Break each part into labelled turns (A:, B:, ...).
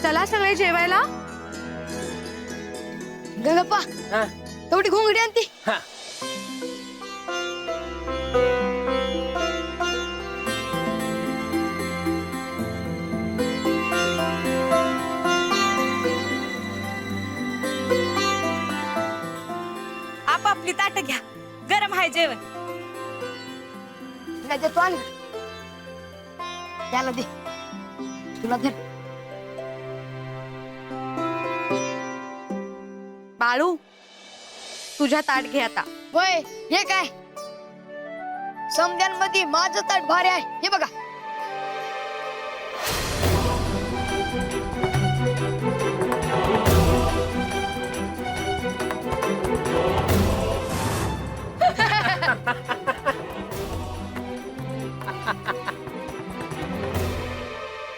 A: चला सगळे जेवायला.
B: गप्पा तेवढी घोंगडी आणती.
A: आपापली ताट घ्या, गरम आहे जेवण.
B: तू आण त्याला दे, तुला धर.
A: बाळू तुझ्या ताट घे आता.
B: होय हे काय समद्यांमध्ये माझं ताट भारी आहे हे बघा.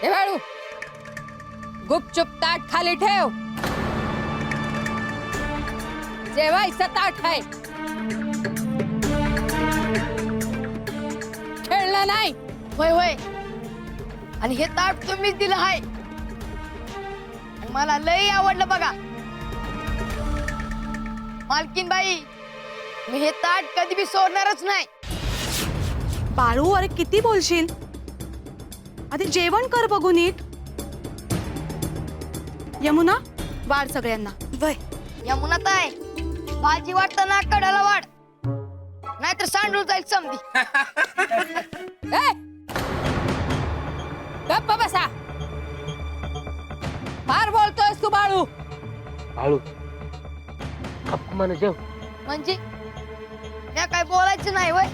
C: हे बाळू गुपचूप ताट खाली ठेव. जेवायचं ताट आहे, खेळलं नाही.
B: होय होय आणि हे ताट तुम्हीच दिलं आहे, मला लई आवडलं बघा. मालकीन बाई मी हे ताट कधी बी सोडणारच नाही.
A: बाळू अरे किती बोलशील, आधी जेवण कर बघू नीट. यमुना वाढ सगळ्यांना.
B: वय यमुनात आहे भाजी वाटताना कडाला वाढ, नाहीतर सांडून जाईल समधी.
C: ए, गप्प बसा. फार बोलतोयस तू बाळू.
D: बाळू अपमान जेव.
B: म्हणजे या काय बोलायचं नाही वय.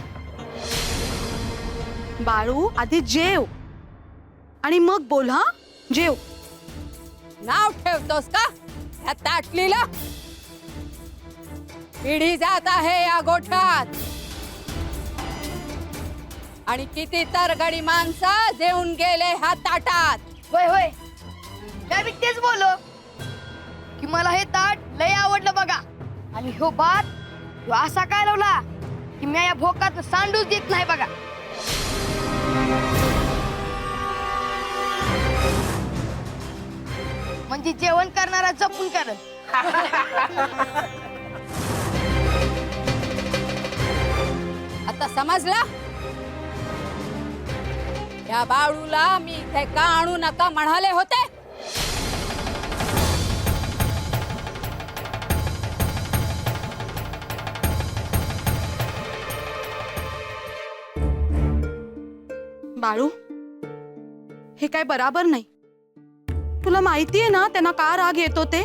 A: बाळू आधी जेव आणि मग बोल. हा जेव.
C: नाव ठेवतोस का या ताटलीला? पिढी जात आहे या गोठ्यात आणि किती तरगडी माणसं जेवून गेले ह्या ताटात.
B: होय होय त्या बी तेच बोलो की मला हे ताट लय आवडलं बघा. आणि ह्यो भात ह्यो असा काय लावला की मी या भोकात सांडूच देत नाही बघा. म्हणजे जेवण करणारा जपून करल.
C: आता समजला? या बाळूला मी इथे का आणू नका म्हणाले होते.
A: बाळू हे काय बराबर नाही. तुला माहितीये ना त्यांना का राग येतो ते.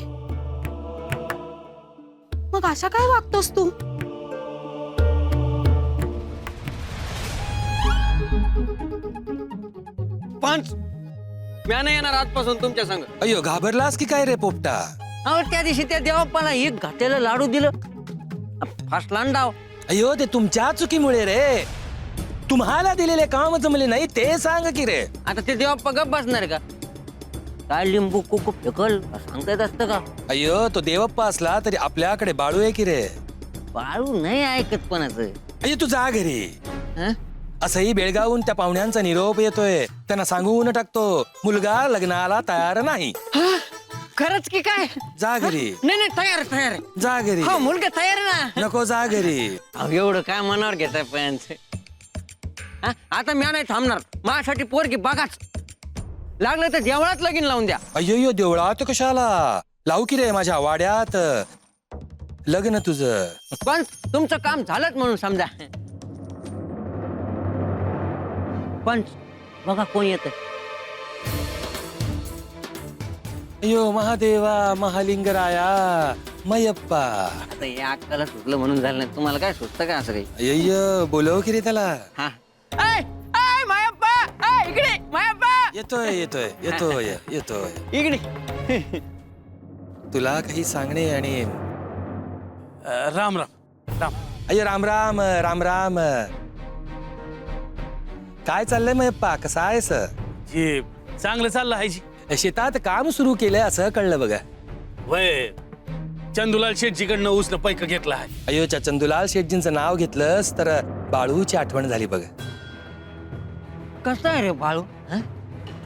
A: मग अशा काय वागतोस तू?
D: पंच म्या नाही येणार आजपासून तुमच्या संग.
E: अयो घाबरलास की काय रे पोपटा?
D: अहो त्या दिवशी त्या देवाप्पाला एक घाट्याला लाडू दिलं, फास्ट लांडाव.
E: अयो ते तुमच्या चुकीमुळे रे. तुम्हाला दिलेले काम जमले नाही ते सांग की रे.
D: आता ते देवाप्पा गप बसणार का? काय लिंबू कुकू फेकल सांगता येत असतं का?
E: अयो तो देवप्पा असला तरी आपल्याकडे बाळू आहे की रे.
D: बाळू नाही ऐकत कोणाचं.
E: अयो तू जा घरी.
D: हं?
E: असंही बेळगावून त्या पाहुण्यांचा निरोप येतोय. त्यांना सांगून टाकतो मुलगा लग्नाला तयार नाही.
D: खरंच की काय?
E: जा घरी.
D: नाही नाही तयार तयार.
E: जा घरी.
D: हो मुलगा तयार आहे ना.
E: नको जा घरी.
D: अहो एवढं काय मनावर घेताय पंच? आता म्या नाही थांबणार. माझ्यासाठी पोरगी बघाच. लागलं तर देवळात लगीन लावून द्या.
E: अय्यो देवळात कशाला लावू की रे, माझ्या वाड्यात लग्न तुझं.
D: पण तुमचं काम झालंच म्हणून समजा. पंच बघा कोण येत.
E: अयो महादेवा महालिंगराया मयप्पा.
D: आता या अक्काला सुचलं म्हणून झालं नाही. तुम्हाला काय सुचतं का असं काही?
E: अय्य बोलव की रे त्याला.
D: हा मायप्पा इकडे. मायप्पा
E: येतोय येतोय येतोय येतोय
D: इकडे.
E: तुला काही सांगणे आणि
F: राम राम राम.
E: अय्यो राम राम राम राम. काय चाललंय मयप्पा, कसा आहेस?
F: हे चांगलं चाललं आहे जी.
E: शेतात काम सुरू केलंय असं कळलं बघा.
F: वय चंदुलाल शेटजीकडनं उसनं पैक घेतला आहे.
E: अयोच्या चंदुलाल शेटजींचं नाव घेतलंस तर बाळूची आठवण झाली बघा.
D: कसं आहे रे बाळू?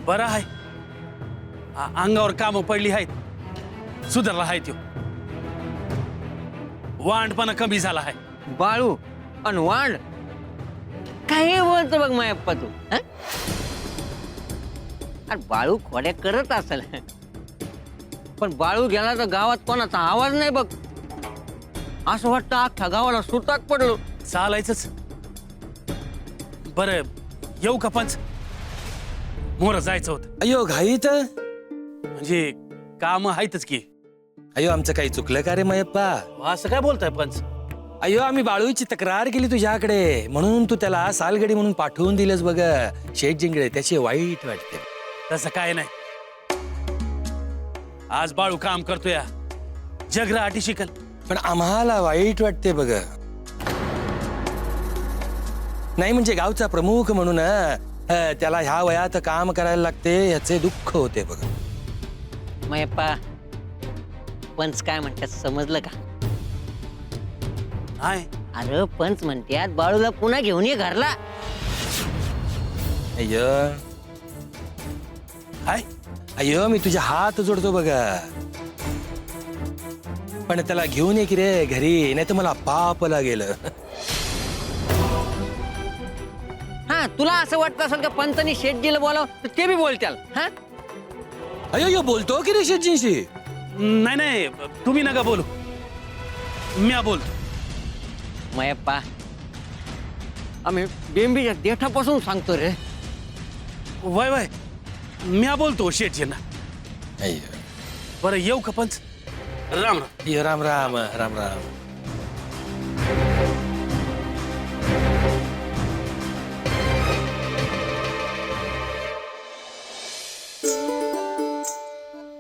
F: बरं आहे. अंगावर कामं पडली आहेत सुधारला आहे त्यो वांडपणा कमी झाला आहे
D: बाळू अन वांड काय बोलतो बघ मायप्पा तू हं? अरे बाळू खोड्या करत असेल पण बाळू गेला तर गावात कोणाचा आवाज नाही बघ असं वाटतं अख्ख्या गावाला सुताक पडलो
F: चालायचंच बरं येऊ का पंच मोर जायचं होतं
E: अयो घाईत
F: म्हणजे काम आहेतच की
E: अयो आमचं काही चुकलं का रे मयप्पा
F: असं काय बोलताय पंच
E: अयो आम्ही बाळूची तक्रार केली तुझ्याकडे म्हणून तू त्याला सालगडी म्हणून पाठवून दिलंस बघ शेठ जिंगडे त्याचे वाईट वाटते
F: तसं काय नाही आज बाळू काम करतोय जगरा आटी शिकल
E: पण आम्हाला वाईट वाटते बघ नाही म्हणजे गावचा प्रमुख म्हणून त्याला ह्या वयात काम करायला लागते याचे दुःख होते बघ
D: मायप्पा पंच काय म्हणतात समजलं का
F: नाही
D: अरे पंच म्हणतात बाळूला पुन्हा घेऊन ये घरला
E: अय्यो
F: हाय
E: अय्यो मी तुझे हात जोडतो बघ पण त्याला घेऊन ये की रे घरी नाही तर मला पाप लागेल
D: हा तुला असं वाटतं असेल का पंचानी शेटजीला बोलाव तर ते बी बोलत्याल हा
E: अय्यो बोलतो की रे शेटजींशी
F: नाही नाही तुम्ही नका बोलू म्या बोलतो
D: मायप्पा आम्ही बेंबीच्या देठापासून सांगतो रे
F: वय वय म्या बोलतो शेठजींना
E: अय्यो
F: बरं येऊ का पंच राम राम
E: अय्यो, राम राम राम राम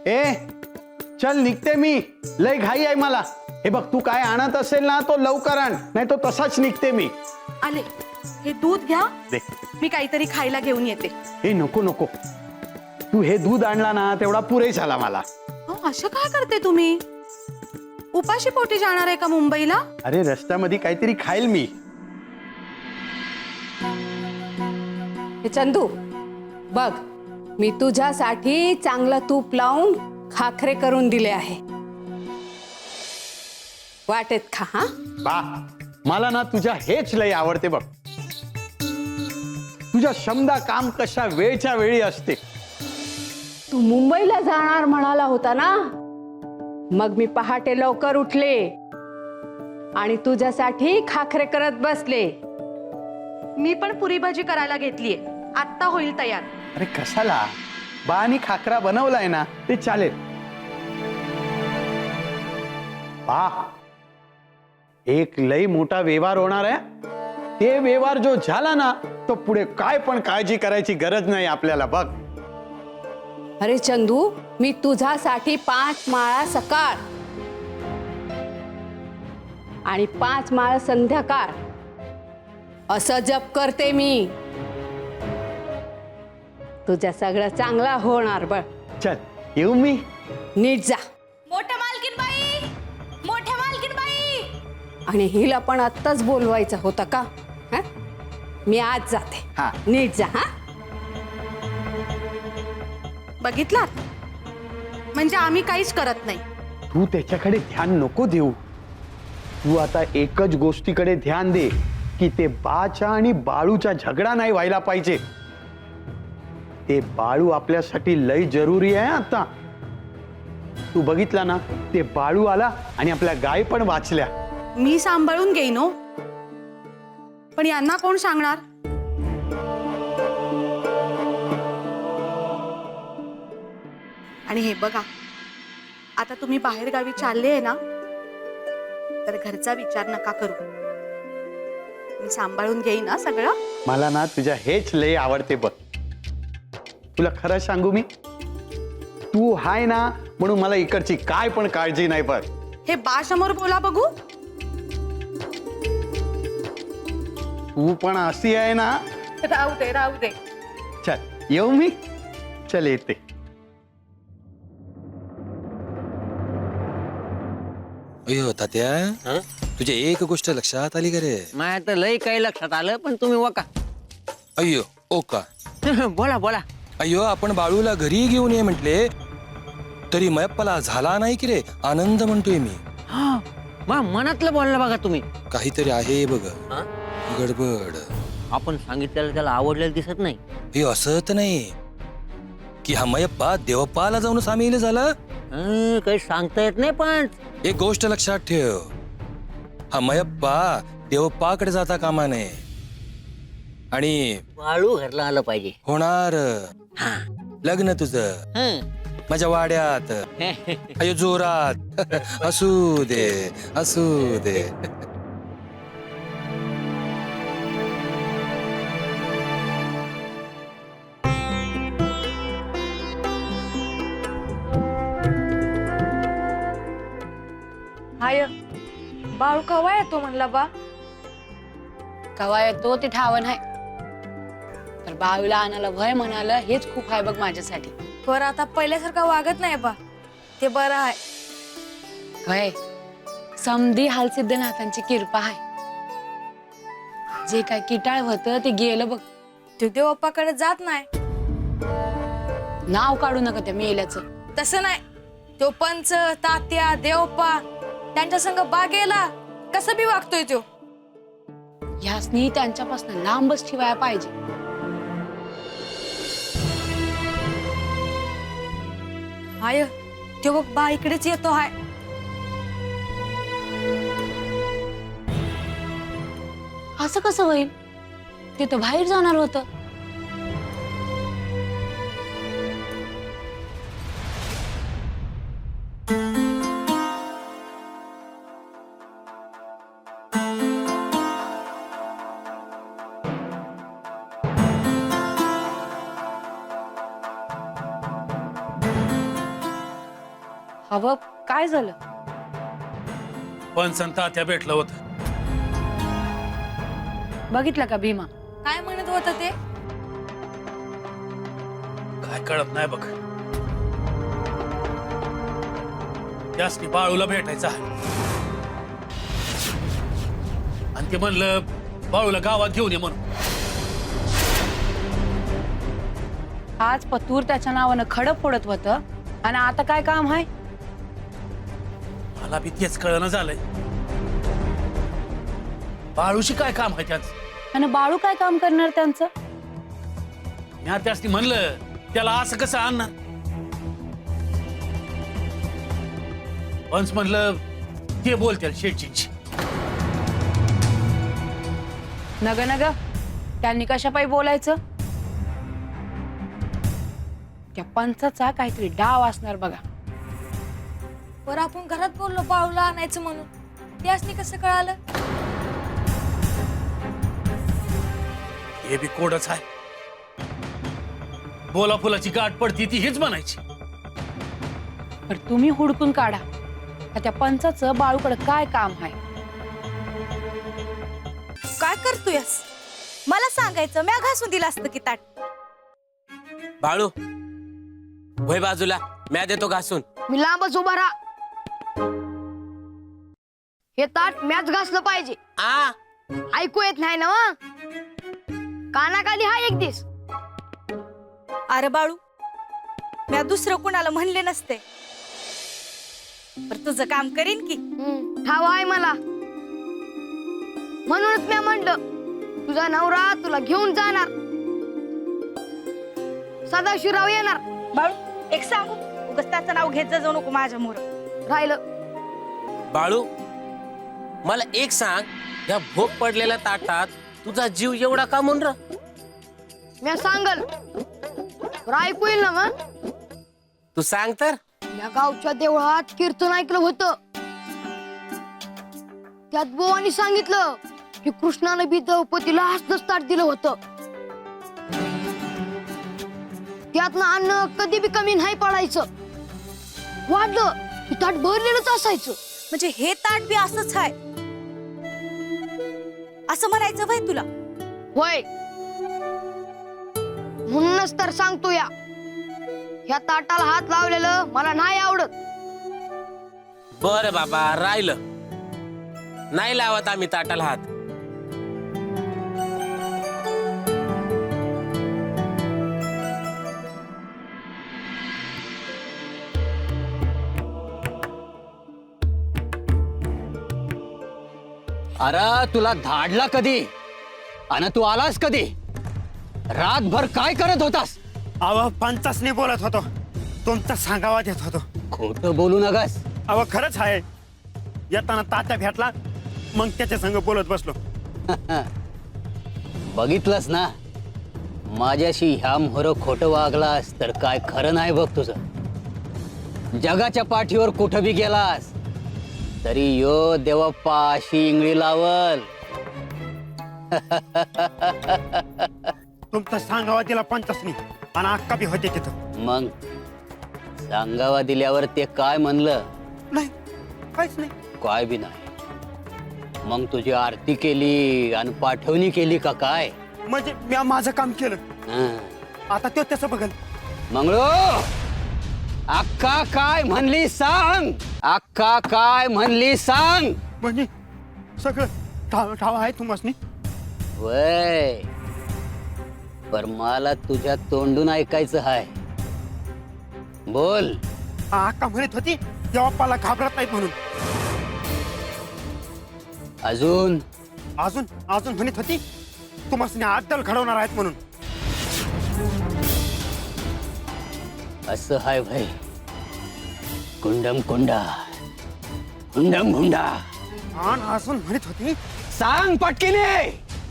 G: ए चल निघते मी लय घाई आहे मला हे बघ तू काय आणत असेल ना तो लवकर आण नाही तो तसाच निघते मी
A: आले हे दूध घ्या
G: दे
A: मी काहीतरी खायला घेऊन येते
G: हे नको नको तू हे दूध आणला ना तेवढा पुरे झाला मला
A: अहो, असं काय करते तुम्ही उपाशी पोटी जाणार आहे का मुंबईला
G: अरे रस्त्यामध्ये काहीतरी खाईल मी
C: हे चंदू बघ मी तुझ्यासाठी चांगलं तूप लावून खाखरे करून दिले आहे वाटेत खा हा
G: बा मला ना तुझ्या हेच लय आवडते बघ तुझ्या शमदा काम कशा वेळच्या वेळी असते
C: तू मुंबईला जाणार म्हणाला होता ना मग मी पहाटे लवकर उठले आणि तुझ्यासाठी खाखरे करत बसले
A: मी पण पुरी भाजी करायला घेतलीये आत्ता होईल तयार
G: अरे कशाला बानी खाकरा बनवलाय ना ते चालेल बा एक लई मोठा व्यवहार होणार आहे ते व्यवहार जो झाला ना तो पुढे काय पण काळजी करायची गरज नाही आपल्याला बघ
C: अरे चंदू मी तुझ्यासाठी 5 माळा सकाळ आणि 5 माळा संध्याकाळ असं जप करते मी तुझ्या सगळं चांगला होणार बघ
G: चल येऊ मी
C: नीट जा
B: मोठ्या मालकीन बाई मोठ्या मालकीन बाई
C: आणि हिला पण आत्ताच बोलवायचं होतं का हं? मी आज जाते
G: हा.
C: नीट जा हा
A: बघितलात म्हणजे आम्ही काहीच करत नाही
G: तू त्याच्याकडे ध्यान नको देऊ तू आता एकच गोष्टीकडे ध्यान दे की ते बाच्या आणि बाळूचा झगडा नाही व्हायला पाहिजे ते बाळू आपल्यासाठी लय जरुरी आहे आता तू बघितला ना ते बाळू आला आणि आपल्या गाय पण वाचल्या
A: मी सांभाळून घेईन हो पण यांना कोण सांगणार आणि हे बघा आता तुम्ही बाहेर गावी चालले आहे ना तर घरचा विचार नका करू मी सांभाळून घेईन ना सगळं
G: मला ना तुझ्या हेच लय आवडते बघ तुला खरं सांगू मी तू हाय ना म्हणून मला इकडची काय पण काळजी नाही बघ
A: हे बा समोर बोला बघू
G: तू पण अशी आहे ना
A: राहू दे
G: चल येऊ मी चल येते
E: अयो तात्या तुझ्या एक गोष्ट लक्षात आली का रे
D: माझ्या तर लय काही लक्षात आलं पण तुम्ही वका
E: अय्यो ओ का
D: बोला बोला
E: अय्यो आपण बाळूला घरी घेऊन ये म्हटले तरी मयप्पाला झाला नाही की रे आनंद म्हणतोय मी.
D: हा मा मनातलं बोलला बघा तुम्ही.
E: काहीतरी आहे बघ
D: हा?
E: गडबड.
D: आपण सांगितलेलं त्याला आवडलेलं दिसत नाही.
E: हे असं तर नाही की हा मयप्पा देवप्पाला जाऊन सामील झाला.
D: काही सांगता येत नाही पण
E: एक गोष्ट लक्षात ठेव, हा मयप्पा देवप्पाकडे जाता कामा नये. आणि
D: बाळू घरला आलं पाहिजे.
E: होणार
D: हा.
E: लग्न तुझं
D: हं.
E: माझ्या वाड्यात अयो जोरात. असू दे असू दे.
B: हाय बाळू कवा येतो म्हणला बा.
C: कवा येतो ते ठावण आहे, तर बाळूला आणायला भय म्हणालं हेच खूप आहे बघ माझ्यासाठी.
B: बरं आता पहिल्यासारखं वागत नाही बा, ते बरं आहे.
C: भय समधी हालसिद्धनाथांची कृपा आहे. जे काय किटाळ होतं ते गेलं बघ.
B: तो देवप्पाकडे जात नाही.
C: नाव काढू नका त्या मेल्याचं.
B: तसं नाही, तो पंच तात्या देवप्पा त्यांच्या संग बागेला कसं बी वागतोय तो.
C: ह्यासनी त्यांच्यापासून लांबच ठेवायला पाहिजे.
B: हाय तो बघ बा इकडेच येतो हाय.
C: असं कसं होईल, ते तर बाहेर जाणार होतं. हवं काय झालं?
F: पण संता त्या भेटलं होतं.
C: बघितलं का भीमा?
B: काय म्हणत होत ते?
F: काय कळत नाही बघ. त्यासनी बाळूला भेटायचं आहे आणि ते म्हणलं बाळूला गावात घेऊन ये म्हणून.
C: आज पतूर त्याच्या नावानं खडं फोडत होतं आणि आता काय काम आहे?
F: मला बी तेच कळणं झालंय. बाळूशी काय काम आहे त्यांचं?
C: आणि बाळू काय काम करणार त्यांचं?
F: मी त्यासनी म्हणलं त्याला असं कसं आणणार. पंच म्हणलं ते बोलतील शेटजींची.
C: नग नग त्यांनी कशापायी बोलायचं? त्या पंचाचा काहीतरी डाव असणार बघा.
B: बरं आपण घरात बोललो बाळूला आणायचं म्हणून, त्यासनी कसं कळालं?
F: हे बी कोडच आहे. बोला फुलाची गाठ पडती ती हेच म्हणायची.
C: पण तुम्ही हुडकून काढा का त्या पंचाचं बाळूकडे काय काम आहे.
B: काय करतोयस? मला सांगायचं, म्या घासून दिलं असतं की ताट.
H: बाळू वय बाजूला, म्या देतो घासून.
B: मी लांबच उभा राहा. हे ताट मॅच घासलं पाहिजे.
H: आ
B: ऐकू येत नाही ना वा? कानाखाली हा एक दिस. अरे बाळू, मी दुसरं कुणाला म्हणले नसते, पर तुझं काम करीन की. ठाव आहे मला, म्हणूनच मी म्हणलं तुझा नवरा तुला घेऊन जाणार. सदाशिवराव येणार. बाळू एक सांगू, उगाच त्याचं नाव घेत जाऊ नको माझ्या मोर. राहिलं
H: बाळू मला एक सांग, या भोग पडलेल्या ताटात तुझा जीव एवढा का म्हणून?
B: मी सांगल ऐकू येईल ना मग?
H: तू सांग तर.
B: या गावच्या देवळात कीर्तन ऐकलं होतं. त्यात बोवानी सांगितलं की कृष्णानं बी द्रौपदीला हसनच ताट दिलं होतं. त्यातनं अन्न कधी बी कमी नाही पडायचं. वाढलं की ताट भरलेलंच असायचं. म्हणजे हे ताट बी असंच आहे असं म्हणायचं भाई तुला? होय, म्हणूनच तर सांगतो या ताटाला हात लावलेलं मला नाही आवडत.
H: बर बाबा, राहिलं. नाही लावत आम्ही ताटाला हात.
D: अरे तुला धाडला कधी आणि तू आलास कधी? रातभर काय करत होतास?
I: अव पंचासने बोलत होतो, तुमचा सांगावा देत होतो.
D: खोट बोलू नगस.
I: अव खरंच आहे. येताना तात्या भेटला, मग त्याच्या संग बोलत बसलो.
D: बघितलंस ना, माझ्याशी ह्या मोहर खोटं वागलास तर काय खरं नाही बघ तुझं. जगाच्या पाठीवर कुठं बी गेलास तरी यो देवप्पा अशी इंगळी लावल.
I: तुमचा सांगावा दिला पंचासनी आणि अक्का बी होते तिथं.
D: मग सांगावा दिल्यावर ते काय म्हणलं?
I: नाही, काहीच नाही.
D: काय बी नाही. मग तुझी आरती केली आणि पाठवणी केली का काय?
I: म्हणजे मी माझं काम केलं,
D: हं.
I: आता तो त्याचं बघल.
D: मंगळू, अक्का काय म्हणली सांग. अक्का काय म्हणली सांग.
I: म्हणजे सगळं ठाव ठाव आहे तुम्हासनी.
D: वय, पर मला तुझ्या तोंडून ऐकायचं आहे. बोल.
I: अक्का म्हणत होती देवाप्पाला घाबरत नाहीत म्हणून.
D: अजून
I: अजून अजून म्हणत होती तुम्हासनी अद्दल घडवणार आहेत म्हणून.
D: असं हाय भाई. कुंडम कुंडा, कुंडम कुंडा.
I: आणि अजून म्हणत होती
D: सांग पटकीने.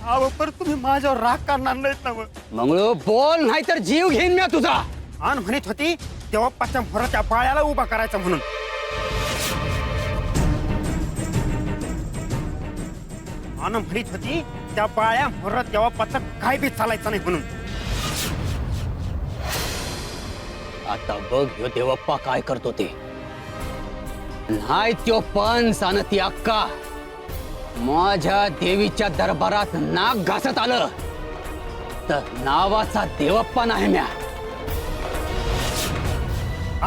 I: अहो पर तुम्ही माझ्यावर राग करणार नाहीत ना.
D: मंगळू बोल, नाही तर जीव घेईन मी तुझा.
I: आणि म्हणत होती देवाप्पाच्या मोहराच्या पायाला उभा करायचा म्हणून. आणि म्हणत होती त्या बाळ्या मोहरात देवाप्पाचं काय बी चालायचं नाही म्हणून.
D: आता बघ ह्यो देवप्पा काय करतो ते. नाही त्यो पंच आणि ती अक्का माझ्या देवीच्या दरबारात नाक घासत आलं तर नावाचा देवप्पा नाही म्या.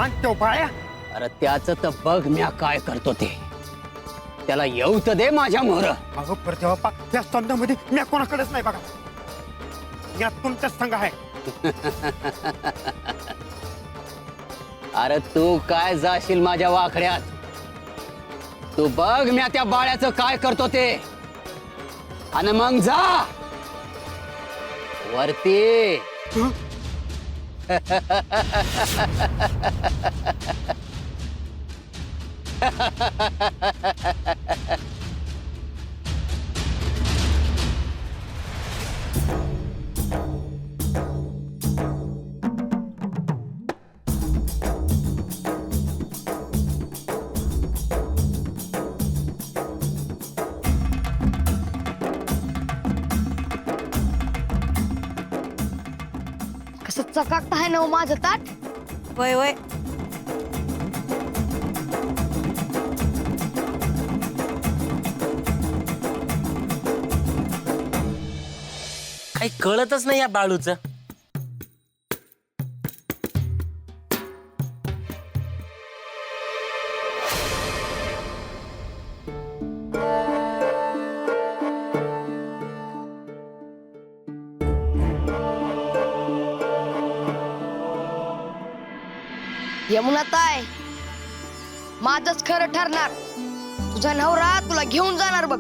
I: आणि तो बाळ्या
D: अरे त्याच तर बघ म्या काय करतो ते. त्याला येऊ तर दे माझ्या मोहर.
I: अगं पर देवाप्पा त्या स्तंभामध्ये मी कोणाकडेच नाही बघा. या तुमच्याच संघ आहे.
D: अरे तू काय जाशील माझ्या वाकड्यात. तू बघ म्या त्या बाळ्याचं काय करतो ते. आणि मग जा वरती.
B: कसं चकाकत आहे ना हो माझं ताट.
A: वय वय.
H: काही कळतच नाही या बाळूचं.
B: यमुनाताई, माझंच खरं ठरणार. तुझा नवरा तुला घेऊन जाणार बघ.